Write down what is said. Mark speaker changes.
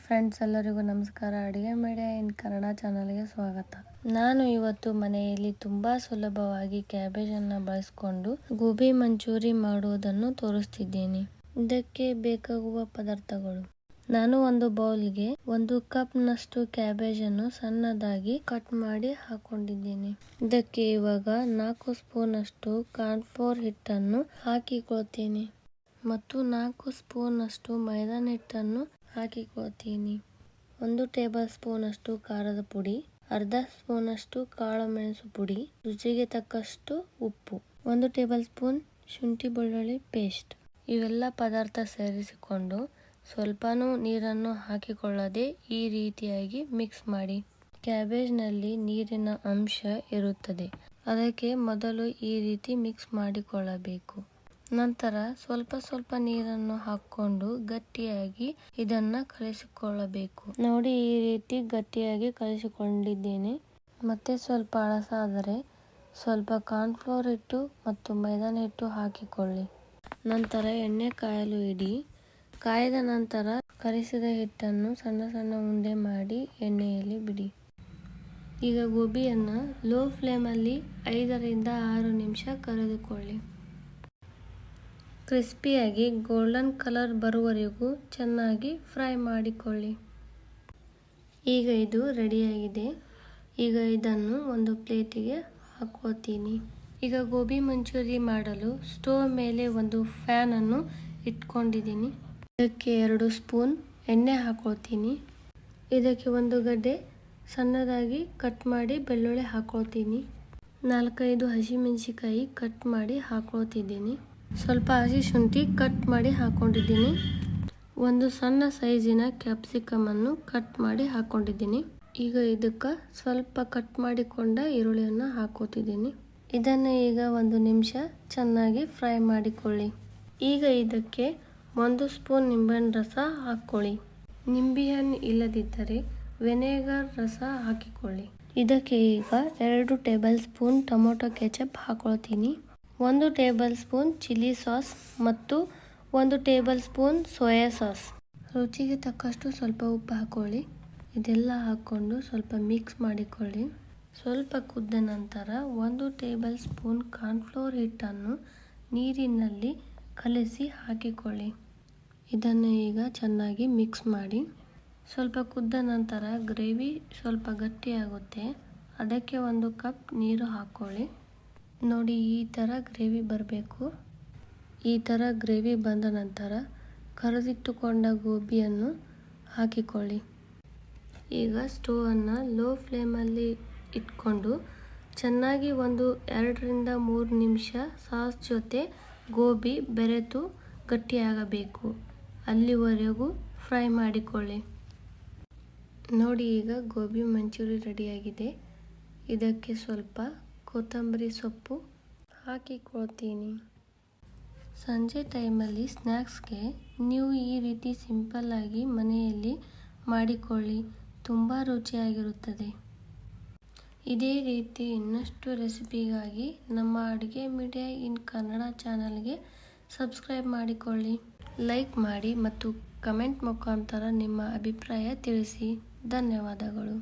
Speaker 1: Friends, ಎಲ್ಲರಿಗೂ ನಮಸ್ಕಾರ. ಅಡುಗೆ ಮೀಡಿಯಾ ಇನ್ ಕನ್ನಡ ಚಾನಲ್ಗೆ ಸ್ವಾಗತ. ನಾನು ಇವತ್ತು ಮನೆಯಲ್ಲಿ ತುಂಬಾ ಸುಲಭವಾಗಿ ಕ್ಯಾಬೇಜನ್ನು ಬಳಸಿಕೊಂಡು ಗೋಬಿ ಮಂಚೂರಿ ಮಾಡುವುದನ್ನು ತೋರಿಸ್ತಿದ್ದೇನೆ. ಇದಕ್ಕೆ ಬೇಕಾಗುವ ಪದಾರ್ಥಗಳು: ನಾನು ಒಂದು ಬೌಲ್ಗೆ 1 ಕಪ್ ನಷ್ಟು ಕ್ಯಾಬೇಜನ್ನು ಸಣ್ಣದಾಗಿ ಕಟ್ ಮಾಡಿ ಹಾಕೊಂಡಿದ್ದೇನೆ. ಇದಕ್ಕೆ ಇವಾಗ 4 ಸ್ಪೂನ್ ಅಷ್ಟು ಕಾರ್ನ್ಫ್ಲೋರ್ ಹಿಟ್ಟನ್ನು ಹಾಕಿಕೊಳ್ತೇನೆ ಮತ್ತು 4 ಸ್ಪೂನ್ ಅಷ್ಟು ಮೈದಾ ಹಿಟ್ಟನ್ನು ಹಾಕಿಕೊಳ್ತೀನಿ. 1 ಟೇಬಲ್ ಸ್ಪೂನ್ ಅಷ್ಟು ಖಾರದ ಪುಡಿ, ಅರ್ಧ ಸ್ಪೂನ್ ಅಷ್ಟು ಕಾಳು ಮೆಣಸು ಪುಡಿ, ರುಚಿಗೆ ತಕ್ಕಷ್ಟು ಉಪ್ಪು, 1 ಟೇಬಲ್ ಸ್ಪೂನ್ ಶುಂಠಿ ಬೆಳ್ಳುಳ್ಳಿ ಪೇಸ್ಟ್. ಇವೆಲ್ಲ ಪದಾರ್ಥ ಸೇರಿಸಿಕೊಂಡು ಸ್ವಲ್ಪನೂ ನೀರನ್ನು ಹಾಕಿಕೊಳ್ಳದೆ ಈ ರೀತಿಯಾಗಿ ಮಿಕ್ಸ್ ಮಾಡಿ. ಕ್ಯಾಬೇಜ್ನಲ್ಲಿ ನೀರಿನ ಅಂಶ ಇರುತ್ತದೆ, ಅದಕ್ಕೆ ಮೊದಲು ಈ ರೀತಿ ಮಿಕ್ಸ್ ಮಾಡಿಕೊಳ್ಳಬೇಕು. ನಂತರ ಸ್ವಲ್ಪ ನೀರನ್ನು ಹಾಕೊಂಡು ಗಟ್ಟಿಯಾಗಿ ಇದನ್ನ ಕಲಿಸಿಕೊಳ್ಳಬೇಕು. ನೋಡಿ, ಈ ರೀತಿ ಗಟ್ಟಿಯಾಗಿ ಕಲಿಸಿಕೊಂಡಿದ್ದೇನೆ. ಮತ್ತೆ ಸ್ವಲ್ಪ ಅಳಸಾದರೆ ಸ್ವಲ್ಪ ಕಾರ್ನ್ಫ್ಲೋರ್ ಹಿಟ್ಟು ಮತ್ತು ಮೈದಾ ಹಿಟ್ಟು ಹಾಕಿಕೊಳ್ಳಿ. ನಂತರ ಎಣ್ಣೆ ಕಾಯಲು ಇಡಿ. ಕಾಯ್ದ ನಂತರ ಕಲಿಸಿದ ಹಿಟ್ಟನ್ನು ಸಣ್ಣ ಉಂಡೆ ಮಾಡಿ ಎಣ್ಣೆಯಲ್ಲಿ ಬಿಡಿ. ಈಗ ಗೋಬಿಯನ್ನು ಲೋ ಫ್ಲೇಮಲ್ಲಿ 5 ರಿಂದ 6 ನಿಮಿಷ ಕರಿದುಕೊಳ್ಳಿ. ಕ್ರಿಸ್ಪಿಯಾಗಿ ಗೋಲ್ಡನ್ ಕಲರ್ ಬರುವವರೆಗೂ ಚೆನ್ನಾಗಿ ಫ್ರೈ ಮಾಡಿಕೊಳ್ಳಿ. ಈಗ ಇದು ರೆಡಿಯಾಗಿದೆ. ಈಗ ಇದನ್ನು ಒಂದು ಪ್ಲೇಟಿಗೆ ಹಾಕ್ಕೋತೀನಿ. ಈಗ ಗೋಬಿ ಮಂಚೂರಿ ಮಾಡಲು ಸ್ಟೋವ್ ಮೇಲೆ ಒಂದು ಪ್ಯಾನ್ ಅನ್ನು ಇಟ್ಕೊಂಡಿದ್ದೀನಿ. ಇದಕ್ಕೆ 2 ಸ್ಪೂನ್ ಎಣ್ಣೆ ಹಾಕ್ಕೊಳ್ತೀನಿ. ಇದಕ್ಕೆ 1 ಗಡ್ಡೆ ಸಣ್ಣದಾಗಿ ಕಟ್ ಮಾಡಿ ಬೆಳ್ಳುಳ್ಳಿ ಹಾಕ್ಕೊಳ್ತೀನಿ. 4-5 ಹಸಿಮೆಣಸಿಕಾಯಿ ಕಟ್ ಮಾಡಿ ಹಾಕ್ಕೊಳ್ತಿದ್ದೀನಿ. ಸ್ವಲ್ಪ ಹಸಿ ಶುಂಠಿ ಕಟ್ ಮಾಡಿ ಹಾಕೊಂಡಿದ್ದೀನಿ. 1 ಸಣ್ಣ ಸೈಜಿನ ಕ್ಯಾಪ್ಸಿಕಮ್ ಅನ್ನು ಕಟ್ ಮಾಡಿ ಹಾಕೊಂಡಿದ್ದೀನಿ. ಈಗ ಇದಕ್ಕೆ ಸ್ವಲ್ಪ ಕಟ್ ಮಾಡಿಕೊಂಡ ಈರುಳ್ಳಿಯನ್ನು ಹಾಕೋತಿದ್ದೀನಿ. ಇದನ್ನು ಈಗ 1 ನಿಮಿಷ ಚೆನ್ನಾಗಿ ಫ್ರೈ ಮಾಡಿಕೊಳ್ಳಿ. ಈಗ ಇದಕ್ಕೆ 1 ಸ್ಪೂನ್ ನಿಂಬೆಹಣ್ಣು ರಸ ಹಾಕ್ಕೊಳ್ಳಿ. ನಿಂಬೆಹಣ್ಣು ಇಲ್ಲದಿದ್ದರೆ ವಿನೆಗರ್ ರಸ ಹಾಕಿಕೊಳ್ಳಿ. ಇದಕ್ಕೆ ಈಗ 2 ಟೇಬಲ್ ಸ್ಪೂನ್ ಟೊಮೊಟೊ ಕೆಚಪ್ ಹಾಕೊಳ್ತೀನಿ. 1 ಟೇಬಲ್ ಸ್ಪೂನ್ ಚಿಲ್ಲಿ ಸಾಸ್ ಮತ್ತು 1 ಟೇಬಲ್ ಸ್ಪೂನ್ ಸೋಯಾ ಸಾಸ್. ರುಚಿಗೆ ತಕ್ಕಷ್ಟು ಸ್ವಲ್ಪ ಉಪ್ಪು ಹಾಕೊಳ್ಳಿ. ಇದೆಲ್ಲ ಹಾಕ್ಕೊಂಡು ಸ್ವಲ್ಪ ಮಿಕ್ಸ್ ಮಾಡಿಕೊಳ್ಳಿ. ಸ್ವಲ್ಪ ಕುದ್ದ ನಂತರ 1 ಟೇಬಲ್ ಸ್ಪೂನ್ ಕಾರ್ನ್ಫ್ಲೋರ್ ಹಿಟ್ಟನ್ನು ನೀರಿನಲ್ಲಿ ಕಲಸಿ ಹಾಕಿಕೊಳ್ಳಿ. ಇದನ್ನು ಈಗ ಚೆನ್ನಾಗಿ ಮಿಕ್ಸ್ ಮಾಡಿ. ಸ್ವಲ್ಪ ಕುದ್ದ ನಂತರ ಗ್ರೇವಿ ಸ್ವಲ್ಪ ಗಟ್ಟಿಯಾಗುತ್ತೆ. ಅದಕ್ಕೆ 1 ಕಪ್ ನೀರು ಹಾಕ್ಕೊಳ್ಳಿ. ನೋಡಿ, ಈ ಥರ ಗ್ರೇವಿ ಬರಬೇಕು. ಈ ಥರ ಗ್ರೇವಿ ಬಂದ ನಂತರ ಕರಿದಿಟ್ಟುಕೊಂಡ ಗೋಬಿಯನ್ನು ಹಾಕಿಕೊಳ್ಳಿ. ಈಗ ಸ್ಟೋವನ್ನು ಲೋ ಫ್ಲೇಮಲ್ಲಿ ಇಟ್ಕೊಂಡು ಚೆನ್ನಾಗಿ 2 ರಿಂದ 3 ನಿಮಿಷ ಸಾಸ್ ಜೊತೆ ಗೋಬಿ ಬೆರೆತು ಗಟ್ಟಿಯಾಗಬೇಕು. ಅಲ್ಲಿವರೆಗೂ ಫ್ರೈ ಮಾಡಿಕೊಳ್ಳಿ. ನೋಡಿ, ಈಗ ಗೋಬಿ ಮಂಚೂರಿ ರೆಡಿಯಾಗಿದೆ. ಇದಕ್ಕೆ ಸ್ವಲ್ಪ ಕೊತ್ತಂಬರಿ ಸೊಪ್ಪು ಹಾಕಿಕೊಳ್ತೀನಿ. ಸಂಜೆ ಟೈಮಲ್ಲಿ ಸ್ನ್ಯಾಕ್ಸ್ಗೆ ನೀವು ಈ ರೀತಿ ಸಿಂಪಲ್ಲಾಗಿ ಮನೆಯಲ್ಲಿ ಮಾಡಿಕೊಳ್ಳಿ. ತುಂಬ ರುಚಿಯಾಗಿರುತ್ತದೆ. ಇದೇ ರೀತಿ ಇನ್ನಷ್ಟು ರೆಸಿಪಿಗಾಗಿ ನಮ್ಮ ಅಡುಗೆ ಮೀಡಿಯಾ ಇನ್ ಕನ್ನಡ ಚಾನಲ್ಗೆ ಸಬ್ಸ್ಕ್ರೈಬ್ ಮಾಡಿಕೊಳ್ಳಿ. ಲೈಕ್ ಮಾಡಿ ಮತ್ತು ಕಮೆಂಟ್ ಮುಖಾಂತರ ನಿಮ್ಮ ಅಭಿಪ್ರಾಯ ತಿಳಿಸಿ. ಧನ್ಯವಾದಗಳು.